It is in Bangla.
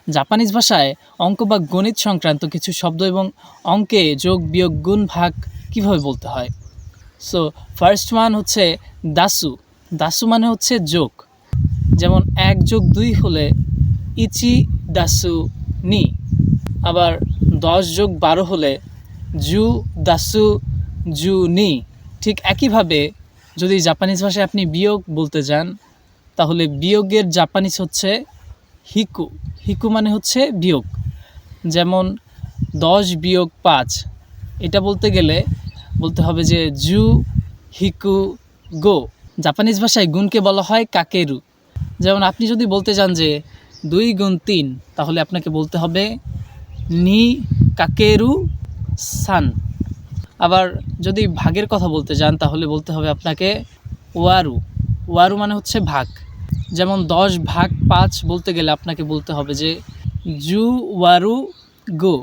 জাপানিজ ভাষায় অঙ্ক বা গণিত সংক্রান্ত কিছু শব্দ এবং অঙ্কে যোগ বিয়োগ গুণ ভাগ কীভাবে বলতে হয়। সো ফার্স্ট ওয়ান হচ্ছে দাসু। দাসু মানে হচ্ছে যোগ। যেমন 1+2 হলে ইচি দাসু নি। আবার 10+12 হলে জু দাসু জু নি। ঠিক একইভাবে যদি জাপানিজ ভাষায় আপনি বিয়োগ বলতে যান তাহলে বিয়োগের জাপানিজ হচ্ছে হিকু। হিকু মানে হচ্ছে বিয়োগ। যেমন 10-5 এটা বলতে গেলে বলতে হবে যে জু হিকু গো। জাপানিজ ভাষায় গুণকে বলা হয় কাকেরু। যেমন আপনি যদি বলতে যান যে 2 × 3 তাহলে আপনাকে বলতে হবে নি কাকেরু সান। আবার যদি ভাগের কথা বলতে যান তাহলে বলতে হবে আপনাকে ওয়ারু। ওয়ারু মানে হচ্ছে ভাগ। যেমন 10/5 বলতে গেলে আপনাকে বলতে হবে যে জু ওয়ারু গো।